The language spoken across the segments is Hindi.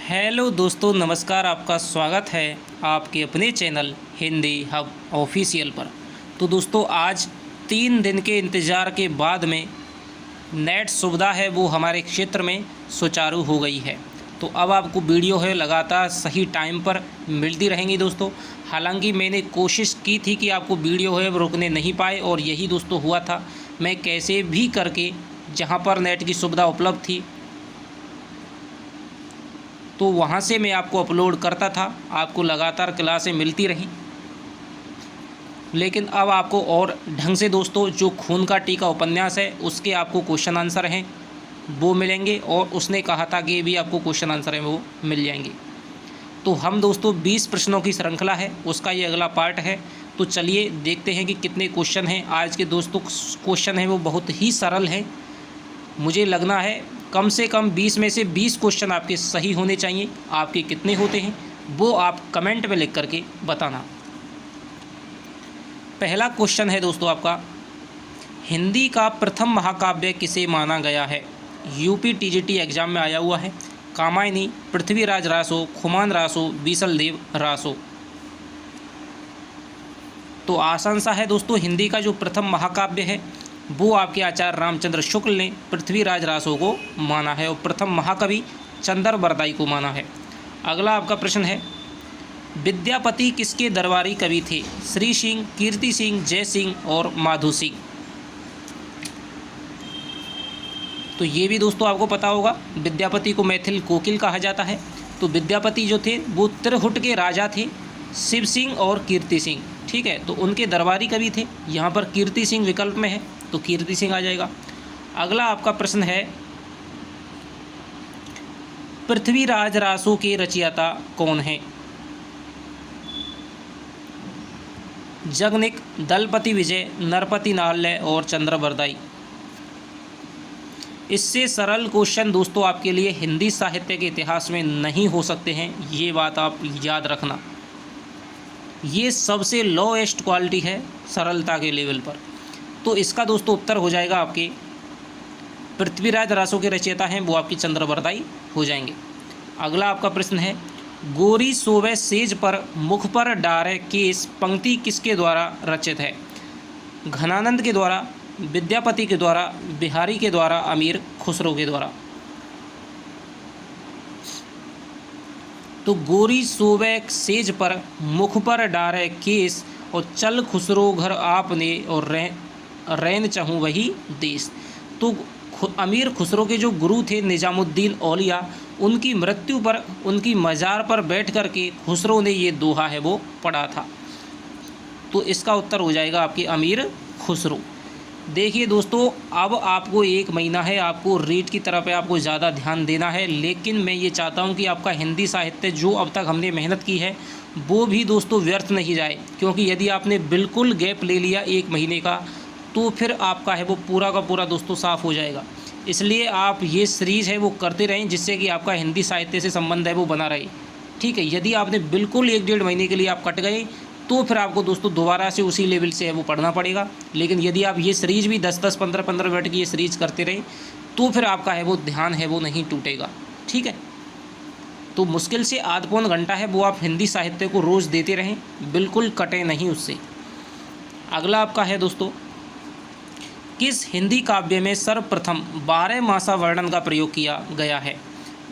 हेलो दोस्तों, नमस्कार। आपका स्वागत है आपके अपने चैनल हिंदी हब ऑफिशियल पर। तो दोस्तों, आज 3 दिन के इंतज़ार के बाद में नेट सुविधा है वो हमारे क्षेत्र में सुचारू हो गई है। तो अब आपको वीडियो है लगातार सही टाइम पर मिलती रहेंगी दोस्तों। हालांकि मैंने कोशिश की थी कि आपको वीडियो है वो रुकने नहीं पाए, और यही दोस्तों हुआ था। मैं कैसे भी करके जहाँ पर नेट की सुविधा उपलब्ध थी तो वहाँ से मैं आपको अपलोड करता था, आपको लगातार क्लासें मिलती रहीं। लेकिन अब आपको और ढंग से दोस्तों जो खून का टीका उपन्यास है उसके आपको क्वेश्चन आंसर हैं वो मिलेंगे, और उसने कहा था कि भी आपको क्वेश्चन आंसर हैं वो मिल जाएंगे। तो हम दोस्तों 20 प्रश्नों की श्रृंखला है, उसका ये अगला पार्ट है। तो चलिए देखते हैं कि कितने क्वेश्चन हैं आज के दोस्तों। क्वेश्चन है वो बहुत ही सरल है। मुझे लगना है कम से कम 20 में से 20 क्वेश्चन आपके सही होने चाहिए। आपके कितने होते हैं वो आप कमेंट में लिख करके बताना। पहला क्वेश्चन है दोस्तों आपका, हिंदी का प्रथम महाकाव्य किसे माना गया है? यूपी टीजीटी एग्जाम में आया हुआ है। कामायनी, पृथ्वीराज रासो, खुमान रासो, बीसलदेव रासो। तो आसान सा है दोस्तों, हिंदी का जो प्रथम महाकाव्य है वो आपके आचार्य रामचंद्र शुक्ल ने पृथ्वीराज रासो को माना है, और प्रथम महाकवि चंद्र बरदाई को माना है। अगला आपका प्रश्न है, विद्यापति किसके दरबारी कवि थे? श्री सिंह, कीर्ति सिंह, जय सिंह और माधो सिंह। तो ये भी दोस्तों आपको पता होगा, विद्यापति को मैथिल कोकिल कहा जाता है। तो विद्यापति जो थे वो तिरहुट के राजा थे, शिव सिंह और कीर्ति सिंह। ठीक है, तो उनके दरबारी कवि थे। यहाँ पर कीर्ति सिंह विकल्प में है तो कीर्ति सिंह आ जाएगा। अगला आपका प्रश्न है, पृथ्वीराज रासो के रचयिता कौन है? जगनिक, दलपति विजय, नरपति नाल्य और चंद्र बरदाई। इससे सरल क्वेश्चन दोस्तों आपके लिए हिंदी साहित्य के इतिहास में नहीं हो सकते हैं, ये बात आप याद रखना। ये सबसे लोएस्ट क्वालिटी है सरलता के लेवल पर। तो इसका दोस्तों उत्तर हो जाएगा आपके पृथ्वीराज रासो के रचयिता हैं वो आपकी चंद्र बरदाई हो जाएंगे। अगला आपका प्रश्न है, गोरी सोवे सेज पर मुख पर डारे केस पंक्ति किसके द्वारा रचित है? घनानंद के द्वारा, विद्यापति के द्वारा, बिहारी के द्वारा, अमीर खुसरो के द्वारा। तो गोरी सोवे सेज पर मुख पर डारे केस और चल खुसरो घर आपने और रैन चाहूँ वही देश। तो अमीर खुसरो के जो गुरु थे निजामुद्दीन औलिया, उनकी मृत्यु पर उनकी मज़ार पर बैठ कर के खुसरो ने ये दोहा है वो पढ़ा था। तो इसका उत्तर हो जाएगा आपके अमीर खुसरो। देखिए दोस्तों, अब आपको 1 महीना है, आपको रीड की तरफ आपको ज़्यादा ध्यान देना है। लेकिन मैं ये चाहता हूँ कि आपका हिंदी साहित्य जो अब तक हमने मेहनत की है वो भी दोस्तों व्यर्थ नहीं जाए, क्योंकि यदि आपने बिल्कुल गैप ले लिया 1 महीने का तो फिर आपका है वो पूरा का पूरा दोस्तों साफ़ हो जाएगा। इसलिए आप ये सीरीज़ है वो करते रहें, जिससे कि आपका हिंदी साहित्य से संबंध है वो बना रहे। ठीक है, यदि आपने बिल्कुल 1-1.5 महीने के लिए आप कट गए तो फिर आपको दोस्तों दोबारा से उसी लेवल से है वो पढ़ना पड़ेगा। लेकिन यदि आप ये सीरीज़ भी 10-10, 15-15 मिनट की ये सीरीज़ करते रहें तो फिर आपका है वो ध्यान है वो नहीं टूटेगा। ठीक है, तो मुश्किल से आध पौन घंटा है वो आप हिंदी साहित्य को रोज़ देते रहें, बिल्कुल कटे नहीं उससे। अगला आपका है दोस्तों, किस हिंदी काव्य में सर्वप्रथम 12 मासा वर्णन का प्रयोग किया गया है?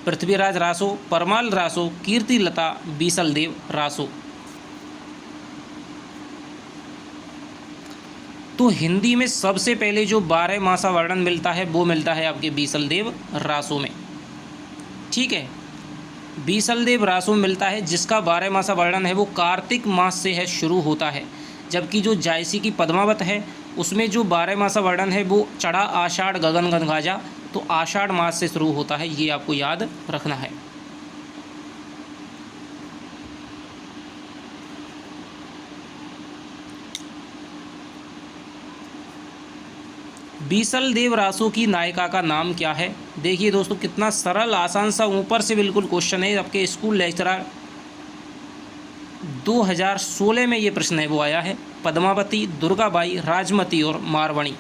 पृथ्वीराज रासो, परमाल रासो, कीर्ति लता, बीसलदेव रासो। तो हिंदी में सबसे पहले जो 12 मासा वर्णन मिलता है वो मिलता है आपके बीसलदेव रासो में। ठीक है, बीसलदेव रासो में मिलता है, जिसका 12 मासा वर्णन है वो कार्तिक मास से है शुरू होता है। जबकि जो जायसी की पद्मावत है उसमें जो 12 मासा वर्णन है वो चढ़ा आषाढ़ गगन गनगाजा, तो आषाढ़ मास से शुरू होता है, ये आपको याद रखना है। बीसलदेव रासो की नायिका का नाम क्या है? देखिए दोस्तों कितना सरल आसान सा ऊपर से बिल्कुल क्वेश्चन है। आपके स्कूल लेक्चरर 2016 में ये प्रश्न है वो आया है। पद्मावती, दुर्गाबाई, राजमती और मारवाणी।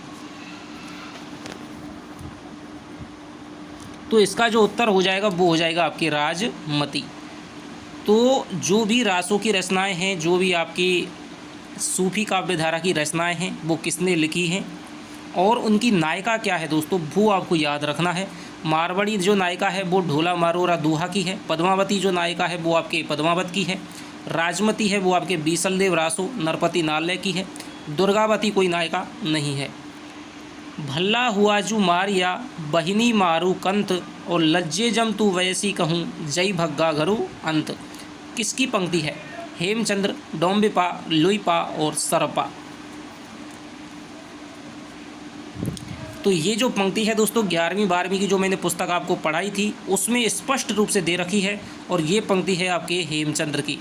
तो इसका जो उत्तर हो जाएगा वो हो जाएगा आपकी राजमती। तो जो भी रासों की रचनाएं हैं, जो भी आपकी सूफी काव्य धारा की रचनाएं हैं, वो किसने लिखी हैं और उनकी नायिका क्या है दोस्तों, वो आपको याद रखना है। मारवाड़ी जो नायिका है वो ढोला मारोरा दूहा की है। पद्मावती जो नायिका है वो आपके पद्मावत की है। राजमती है वो आपके बीसलदेव रासो नरपति नालय की है। दुर्गावती कोई नायिका नहीं है। भल्ला हुआ जू मारिया बहिनी मारू कंत और लज्जे जम तू वैसी कहूँ जय भग्गा घरू अंत, किसकी पंक्ति है? हेमचंद्र, डोम्बिपा, लुइपा और सरपा। तो ये जो पंक्ति है दोस्तों 11वीं 12वीं की जो मैंने पुस्तक आपको पढ़ाई थी उसमें स्पष्ट रूप से दे रखी है और ये पंक्ति है आपके हेमचंद्र की।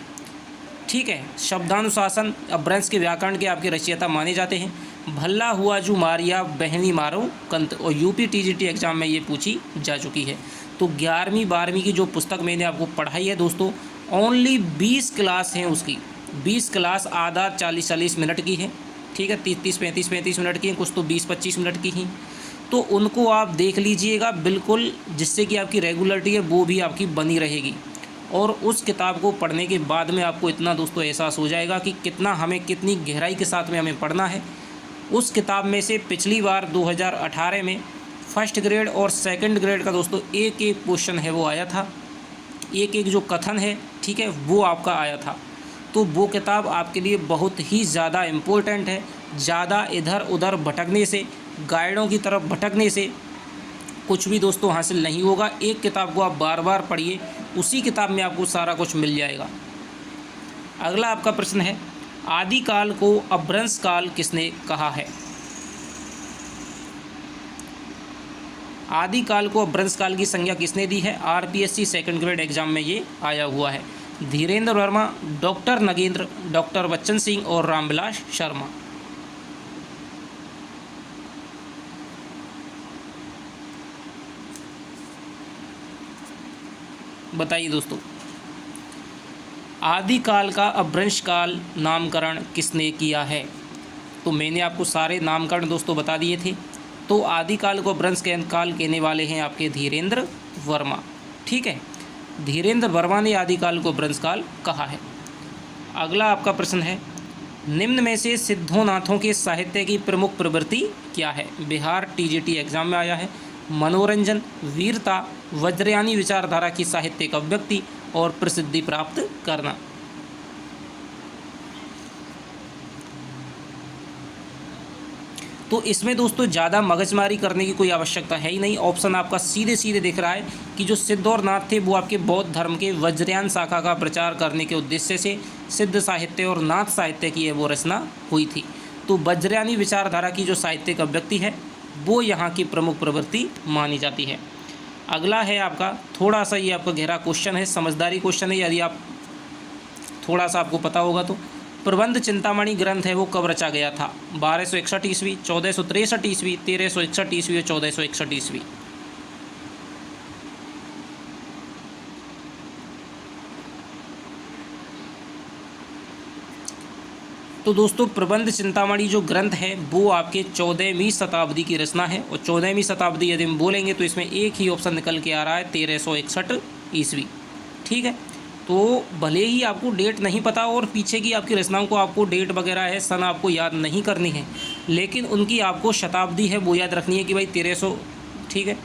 ठीक है, शब्दानुशासन अपभ्रंश के व्याकरण के आपके रचयिता माने जाते हैं। भल्ला हुआ जू मारिया बहनी मारो कंत, और यूपी टीजीटी एग्जाम में ये पूछी जा चुकी है। तो 11वीं 12वीं की जो पुस्तक मैंने आपको पढ़ाई है दोस्तों, ओनली 20 क्लास हैं उसकी। 20 क्लास आधा 40-40 मिनट की है। ठीक है, 30-35 मिनट की हैं, कुछ तो 20-25 मिनट की हैं। तो उनको आप देख लीजिएगा बिल्कुल, जिससे कि आपकी रेगुलरिटी है वो भी आपकी बनी रहेगी। और उस किताब को पढ़ने के बाद में आपको इतना दोस्तों एहसास हो जाएगा कि कितना हमें, कितनी गहराई के साथ में हमें पढ़ना है। उस किताब में से पिछली बार 2018 में फर्स्ट ग्रेड और सेकंड ग्रेड का दोस्तों एक एक क्वेश्चन है वो आया था, एक एक जो कथन है, ठीक है, वो आपका आया था। तो वो किताब आपके लिए बहुत ही ज़्यादा इम्पोर्टेंट है। ज़्यादा इधर उधर भटकने से, गाइडों की तरफ भटकने से कुछ भी दोस्तों हासिल नहीं होगा। एक किताब को आप बार बार पढ़िए, उसी किताब में आपको सारा कुछ मिल जाएगा। अगला आपका प्रश्न है, आदिकाल को अपभ्रंश काल किसने कहा है? आदिकाल को अपभ्रंश काल की संज्ञा किसने दी है? आरपीएससी सेकंड ग्रेड एग्जाम में ये आया हुआ है। धीरेन्द्र वर्मा, डॉक्टर नगेंद्र, डॉक्टर बच्चन सिंह और रामविलास शर्मा। बताइए दोस्तों, आदिकाल का अपभ्रंश काल नामकरण किसने किया है? तो मैंने आपको सारे नामकरण दोस्तों बता दिए थे। तो आदिकाल को अपभ्रंश काल कहने वाले हैं आपके धीरेन्द्र वर्मा। ठीक है, धीरेन्द्र वर्मा ने आदिकाल को अपभ्रंश काल कहा है। अगला आपका प्रश्न है, निम्न में से सिद्धोनाथों के साहित्य की प्रमुख प्रवृत्ति क्या है? बिहार टीजीटी एग्जाम में आया है। मनोरंजन, वीरता, वज्रयानी विचारधारा की साहित्यिक अभिव्यक्ति और प्रसिद्धि प्राप्त करना। तो इसमें दोस्तों ज़्यादा मगजमारी करने की कोई आवश्यकता है ही नहीं। ऑप्शन आपका सीधे सीधे दिख रहा है कि जो सिद्ध और नाथ थे वो आपके बौद्ध धर्म के वज्रयान शाखा का प्रचार करने के उद्देश्य से सिद्ध साहित्य और नाथ साहित्य की है वो रचना हुई थी। तो वज्रयानी विचारधारा की जो साहित्यिक अभिव्यक्ति है वो यहाँ की प्रमुख प्रवृत्ति मानी जाती है। अगला है आपका, थोड़ा सा ये आपका गहरा क्वेश्चन है, समझदारी क्वेश्चन है, यदि आप थोड़ा सा आपको पता होगा तो। प्रबंध चिंतामणि ग्रंथ है वो कब रचा गया था? 1261 ईस्वी, 1463 ईस्वी, 1361 ईस्वी और 1461 ईस्वी। तो दोस्तों प्रबंध चिंतामणि जो ग्रंथ है वो आपके 14वीं शताब्दी की रचना है। और 14वीं शताब्दी यदि हम बोलेंगे तो इसमें एक ही ऑप्शन निकल के आ रहा है, 1361 ईस्वी। ठीक है, तो भले ही आपको डेट नहीं पता और पीछे की आपकी रचनाओं को आपको डेट वगैरह है, सन आपको याद नहीं करनी है, लेकिन उनकी आपको शताब्दी है वो याद रखनी है कि भाई 1300, ठीक है,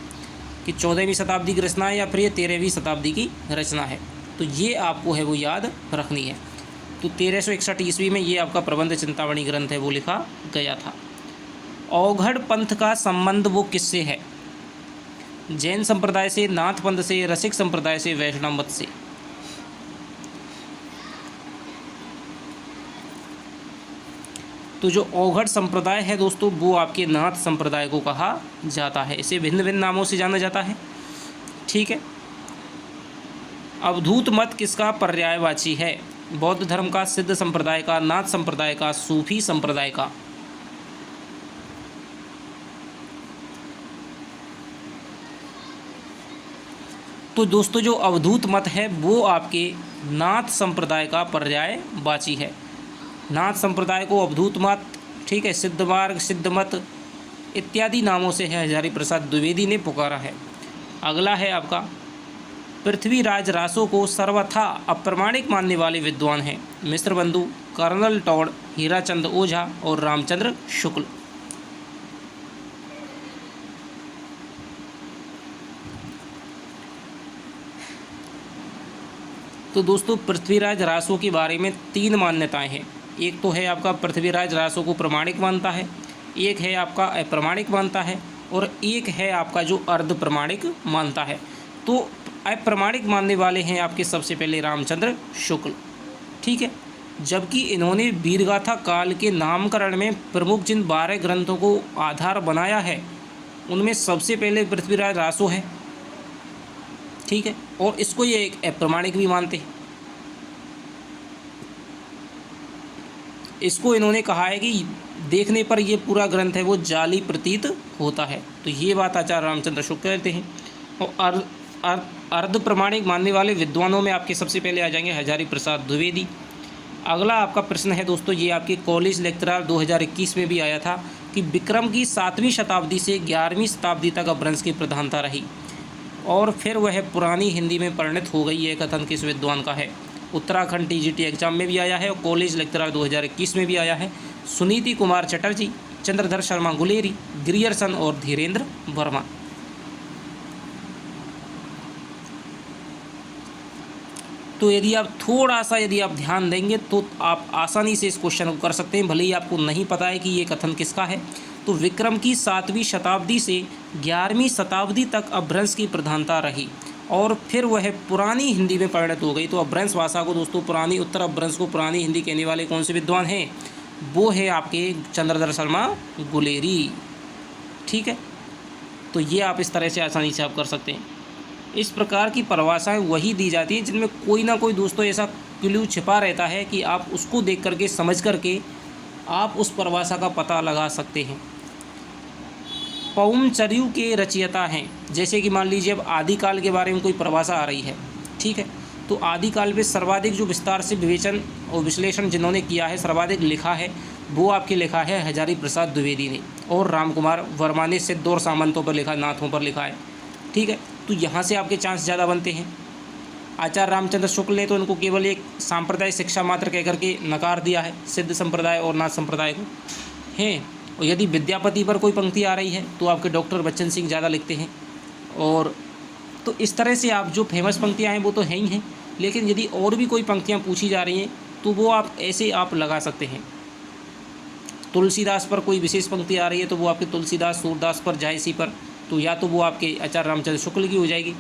कि 14वीं शताब्दी की रचना है या फिर ये 13वीं शताब्दी की रचना है। तो ये आपको है वो याद रखनी है। तो 1361 ईस्वी में ये आपका प्रबंध चिंतामणि ग्रंथ है वो लिखा गया था। अवघड़ पंथ का संबंध वो किससे है? जैन संप्रदाय से, नाथ पंथ से, रसिक संप्रदाय से, वैष्णव मत से। तो जो अवघड़ संप्रदाय है दोस्तों वो आपके नाथ संप्रदाय को कहा जाता है। इसे भिन्न भिन्न नामों से जाना जाता है। ठीक है, अवधूत मत किसका पर्यायवाची है? बौद्ध धर्म का, सिद्ध संप्रदाय का, नाथ संप्रदाय का, सूफी संप्रदाय का। तो दोस्तों जो अवधूत मत है वो आपके नाथ संप्रदाय का पर्यायवाची है। नाथ संप्रदाय को अवधूत मत, ठीक है, सिद्ध मार्ग, सिद्ध मत इत्यादि नामों से है हजारी प्रसाद द्विवेदी ने पुकारा है। अगला है आपका पृथ्वीराज रासो को सर्वथा अप्रमाणिक मानने वाले विद्वान हैं मिश्र बंधु, कर्नल टॉड, हीराचंद ओझा और रामचंद्र शुक्ल। तो दोस्तों पृथ्वीराज रासो के बारे में 3 मान्यताएं हैं। एक तो है आपका पृथ्वीराज रासो को प्रमाणिक मानता है, एक है आपका अप्रमाणिक मानता है और एक है आपका जो अर्ध प्रमाणिक मानता है। तो अप्रमाणिक मानने वाले हैं आपके सबसे पहले रामचंद्र शुक्ल, ठीक है। जबकि इन्होंने वीरगाथा काल के नामकरण में प्रमुख जिन 12 ग्रंथों को आधार बनाया है उनमें सबसे पहले पृथ्वीराज रासो है, ठीक है, और इसको ये एक अप्रमाणिक भी मानते हैं। इसको इन्होंने कहा है कि देखने पर ये पूरा ग्रंथ है वो जाली प्रतीत होता है। तो ये बात आचार्य रामचंद्र शुक्ल कहते हैं। और अर्ध प्रमाणिक मानने वाले विद्वानों में आपके सबसे पहले आ जाएंगे हजारी प्रसाद द्विवेदी। अगला आपका प्रश्न है दोस्तों, ये आपके कॉलेज लेक्चरर 2021 में भी आया था कि विक्रम की 7वीं शताब्दी से 11वीं शताब्दी तक अपभ्रंश की प्रधानता रही और फिर वह पुरानी हिंदी में परिणत हो गई। यह कथन किस विद्वान का है? उत्तराखंड टीजीटी एग्जाम में भी आया है और कॉलेज लेक्चरर 2021 में भी आया है। सुनीति कुमार चटर्जी, चंद्रधर शर्मा गुलेरी, ग्रियर्सन और धीरेन्द्र वर्मा। तो यदि आप थोड़ा सा आप ध्यान देंगे तो आप आसानी से इस क्वेश्चन को कर सकते हैं, भले ही आपको नहीं पता है कि ये कथन किसका है। तो विक्रम की 7वीं शताब्दी से 11वीं शताब्दी तक अपभ्रंश की प्रधानता रही और फिर वह पुरानी हिंदी में परिणत हो गई। तो अपभ्रंश भाषा को दोस्तों पुरानी उत्तर अपभ्रंश को पुरानी हिंदी कहने वाले कौन से विद्वान हैं? वो है आपके चंद्रधर शर्मा गुलेरी, ठीक है। तो ये आप इस तरह से आसानी से आप कर सकते हैं। इस प्रकार की परिभाषाएं वही दी जाती हैं जिनमें कोई ना कोई दोस्तों ऐसा क्लू छिपा रहता है कि आप उसको देख करके समझ करके आप उस परिभाषा का पता लगा सकते हैं। पौमचर्यु के रचयिता हैं, जैसे कि मान लीजिए अब आदिकाल के बारे में कोई परिभाषा आ रही है, ठीक है, तो आदिकाल पे सर्वाधिक जो विस्तार से विवेचन और विश्लेषण जिन्होंने किया है, सर्वाधिक लिखा है, वो आपके लिखा है हजारी प्रसाद द्विवेदी ने और रामकुमार वर्मा ने सिद्ध और सामंतों पर लिखा, नाथों पर लिखा है, ठीक है। तो यहाँ से आपके चांस ज़्यादा बनते हैं। आचार्य रामचंद्र शुक्ल ने तो इनको केवल एक सांप्रदायिक शिक्षा मात्र कह करके नकार दिया है, सिद्ध संप्रदाय और नाथ संप्रदाय को हैं। और यदि विद्यापति पर कोई पंक्ति आ रही है तो आपके डॉक्टर बच्चन सिंह ज़्यादा लिखते हैं। और तो इस तरह से आप जो फेमस पंक्तियाँ हैं वो तो हैं ही हैं, लेकिन यदि और भी कोई पंक्तियाँ पूछी जा रही हैं तो वो आप ऐसे आप लगा सकते हैं। तुलसीदास पर कोई विशेष पंक्ति आ रही है तो वो आपके तुलसीदास, सूरदास पर, जायसी पर, तो या तो वो आपके आचार्य रामचंद्र शुक्ल की हो जाएगी,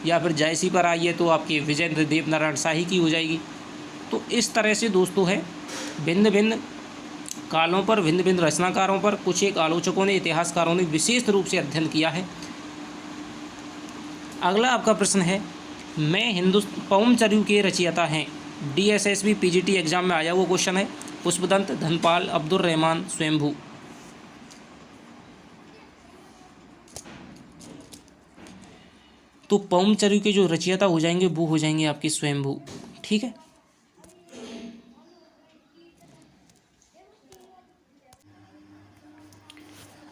या फिर जायसी पर आई है तो आपके विजयेंद्र देव नारायण शाही की हो जाएगी। तो इस तरह से दोस्तों है भिन्न भिन्न कालों पर, भिन्न भिन्न रचनाकारों पर कुछ एक आलोचकों ने, इतिहासकारों ने विशेष रूप से अध्ययन किया है। अगला आपका प्रश्न है, मैं पौमचर्यु के रचयिता हैं। DSSB PGT एग्जाम में आया वो क्वेश्चन है। पुष्पदंत, धनपाल, अब्दुल रहमान, स्वयंभू। तो पौमचर्यु के जो रचयिता हो जाएंगे वो हो जाएंगे आपके स्वयंभू, ठीक है।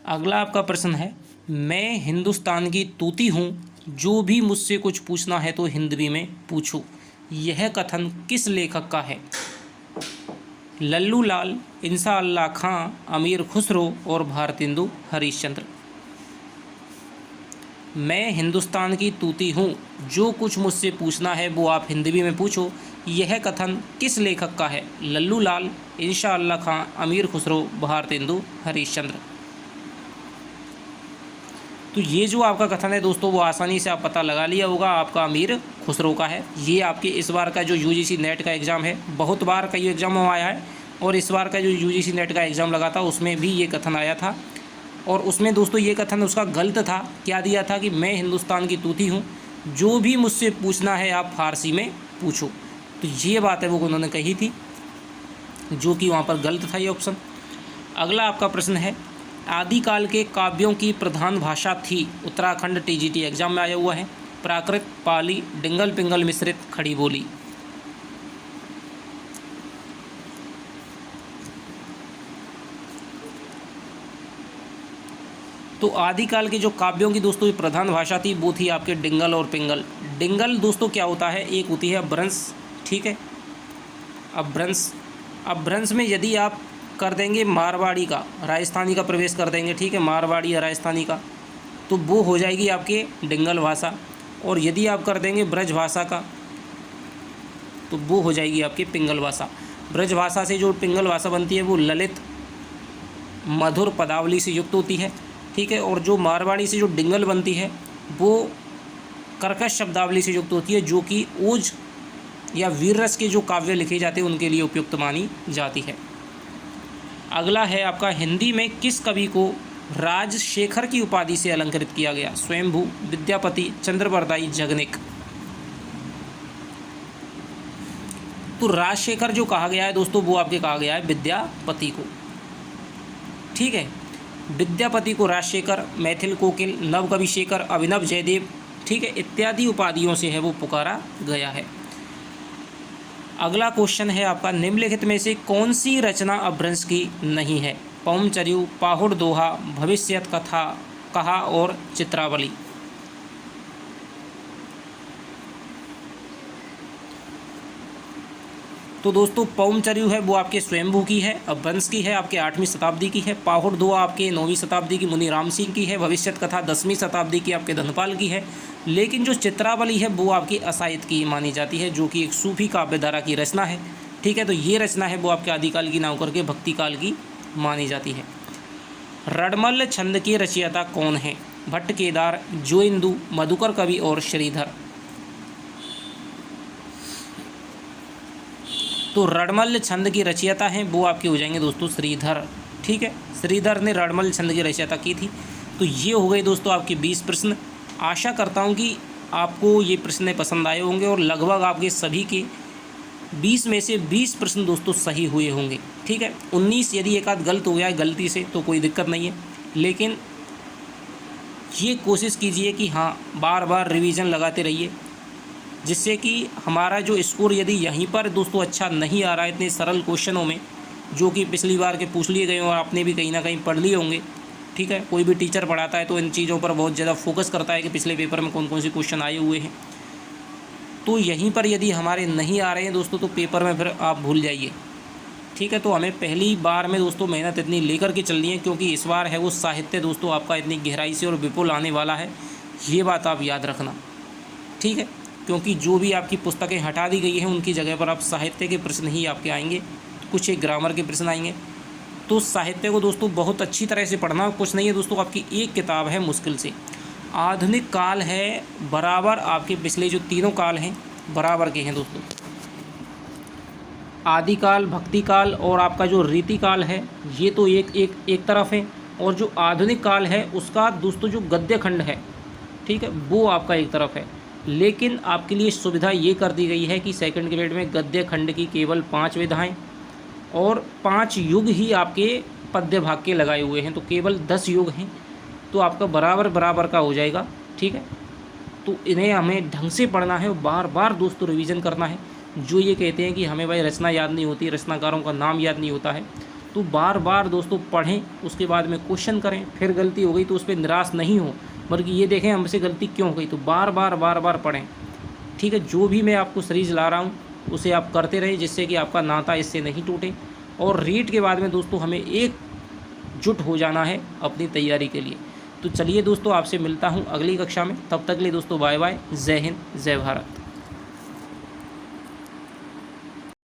अगला आपका प्रश्न है, मैं हिंदुस्तान की तूती हूँ, जो भी मुझसे कुछ पूछना है तो हिंदवी में पूछो। यह कथन किस लेखक का है? लल्लू लाल, इंसा अल्लाह खां, अमीर खुसरो और भारतेंदु हरिश्चंद्र। मैं हिंदुस्तान की तूती हूँ, जो कुछ मुझसे पूछना है वो आप हिंदवी में पूछो। यह कथन किस लेखक का है? लल्लू लाल, इंशा अल्लाह खां, अमीर खुसरो, भारतेंदु हरिश्चंद्र। तो ये जो आपका कथन है दोस्तों वो आसानी से आप पता लगा लिया होगा, आपका अमीर खुसरो का है। ये आपके इस बार का जो UGC नेट का एग्ज़ाम है, बहुत बार कई एग्ज़ामों में आया है और इस बार का जो UGC नेट का एग्ज़ाम लगा था उसमें भी ये कथन आया था। और उसमें दोस्तों ये कथन उसका गलत था। क्या दिया था कि मैं हिंदुस्तान की तूती हूँ, जो भी मुझसे पूछना है आप फारसी में पूछो। तो ये बात है वो उन्होंने कही थी, जो कि वहाँ पर गलत था ये ऑप्शन। अगला आपका प्रश्न है, आदिकाल के काव्यों की प्रधान भाषा थी। उत्तराखंड TGT एग्जाम में आया हुआ है। प्राकृत, पाली, डिंगल पिंगल मिश्रित, खड़ी बोली। तो आदिकाल के जो काव्यों की दोस्तों प्रधान भाषा थी वो थी आपके डिंगल और पिंगल। डिंगल दोस्तों क्या होता है, एक होती है अपभ्रंश, ठीक है, अपभ्रंश। अपभ्रंश में यदि आप कर देंगे मारवाड़ी का, राजस्थानी का प्रवेश कर देंगे, ठीक है, मारवाड़ी या राजस्थानी का, तो वो हो जाएगी आपके डिंगल भाषा। और यदि आप कर देंगे ब्रज भाषा का तो वो हो जाएगी आपकी पिंगल भाषा। ब्रज भाषा से जो पिंगल भाषा बनती है वो ललित मधुर पदावली से युक्त होती है, ठीक है। और जो मारवाड़ी से जो डिंगल बनती है वो कर्कश शब्दावली से युक्त होती है, जो कि ओज या वीर रस के जो काव्य लिखे जाते हैं उनके लिए उपयुक्त मानी जाती है। अगला है आपका, हिंदी में किस कवि को राजशेखर की उपाधि से अलंकृत किया गया? स्वयंभू, विद्यापति, चंद्रवरदाई, जगनिक। तो राजशेखर जो कहा गया है दोस्तों वो आपके कहा गया है विद्यापति को, ठीक है। विद्यापति को राजशेखर, मैथिल कोकिल, नवकवि शेखर, अभिनव जयदेव, ठीक है, इत्यादि उपाधियों से है वो पुकारा गया है। अगला क्वेश्चन है आपका, निम्नलिखित में से कौन सी रचना अपभ्रंश की नहीं है? पौमचर्यु, पाहुड़ दोहा, भविष्यत कथा, कहा और चित्रावली। तो दोस्तों पौमचर्यु है वो आपके स्वयंभू की है, अपभ्रंश की है, आपके 8वीं शताब्दी की है। पाहुड़ दोहा आपके 9वीं शताब्दी की मुनि राम सिंह की है। भविष्यत कथा 10वीं शताब्दी की आपके धनपाल की है। लेकिन जो चित्रावली है वो आपकी असायत की मानी जाती है, जो कि एक सूफी काव्य धारा की रचना है, ठीक है। तो ये रचना है वो आपके आदिकाल की ना होकर के भक्ति काल की मानी जाती है। रडमल छंद के रचयिता कौन है? भट्ट, केदार, जोइंदू, मधुकर कवि और श्रीधर। तो रडमल छंद की रचयिता हैं वो आपके हो जाएंगे दोस्तों श्रीधर, ठीक है। श्रीधर ने रडमल छंद की रचयिता की थी। तो ये हो गए दोस्तों आपके 20 प्रश्न। आशा करता हूँ कि आपको ये प्रश्न पसंद आए होंगे और लगभग आपके सभी के 20 में से 20 प्रश्न दोस्तों सही हुए होंगे, ठीक है। 19 यदि एक आध गलत हो गया है गलती से तो कोई दिक्कत नहीं है, लेकिन ये कोशिश कीजिए कि हाँ बार बार रिवीजन लगाते रहिए, जिससे कि हमारा जो स्कोर यदि यहीं पर दोस्तों अच्छा नहीं आ रहा है इतने सरल क्वेश्चनों में, जो कि पिछली बार के पूछ लिए गए और आपने भी कहीं ना कहीं पढ़ लिए होंगे, ठीक है। कोई भी टीचर पढ़ाता है तो इन चीज़ों पर बहुत ज़्यादा फोकस करता है कि पिछले पेपर में कौन कौन से क्वेश्चन आए हुए हैं। तो यहीं पर यदि हमारे नहीं आ रहे हैं दोस्तों तो पेपर में फिर आप भूल जाइए, ठीक है। तो हमें पहली बार में दोस्तों मेहनत इतनी लेकर के चलनी है, क्योंकि इस बार है वो साहित्य दोस्तों आपका इतनी गहराई से और विपुल आने वाला है, ये बात आप याद रखना, ठीक है। क्योंकि जो भी आपकी पुस्तकें हटा दी गई हैं उनकी जगह पर आप साहित्य के प्रश्न ही आपके आएंगे, कुछ एक ग्रामर के प्रश्न आएंगे। तो साहित्य को दोस्तों बहुत अच्छी तरह से पढ़ना, कुछ नहीं है दोस्तों, आपकी एक किताब है मुश्किल से। आधुनिक काल है बराबर आपके पिछले जो तीनों काल हैं बराबर के हैं दोस्तों। आदिकाल, भक्ति काल और आपका जो रीति काल है ये तो एक तरफ है, और जो आधुनिक काल है उसका दोस्तों जो गद्य खंड है, ठीक है, वो आपका एक तरफ है। लेकिन आपके लिए सुविधा ये कर दी गई है कि सेकंड ग्रेड में गद्य खंड की केवल 5 विधाएं और 5 युग ही आपके पद्य भाग के लगाए हुए हैं, तो केवल 10 युग हैं, तो आपका बराबर का हो जाएगा, ठीक है। तो इन्हें हमें ढंग से पढ़ना है और बार बार दोस्तों रिवीजन करना है। जो ये कहते हैं कि हमें भाई रचना याद नहीं होती, रचनाकारों का नाम याद नहीं होता है, तो बार बार दोस्तों पढ़ें, उसके बाद में क्वेश्चन करें, फिर गलती हो गई तो उस पर निराश नहीं हो, बल्कि ये देखें हमसे गलती क्यों हो गई, तो बार बार पढ़ें, ठीक है। जो भी मैं आपको सीरीज ला रहा हूँ उसे आप करते रहें, जिससे कि आपका नाता इससे नहीं टूटे। और रीड के बाद में दोस्तों हमें एकजुट हो जाना है अपनी तैयारी के लिए। तो चलिए दोस्तों आपसे मिलता हूँ अगली कक्षा में, तब तक के लिए दोस्तों बाय बाय, जय हिंद, जय भारत।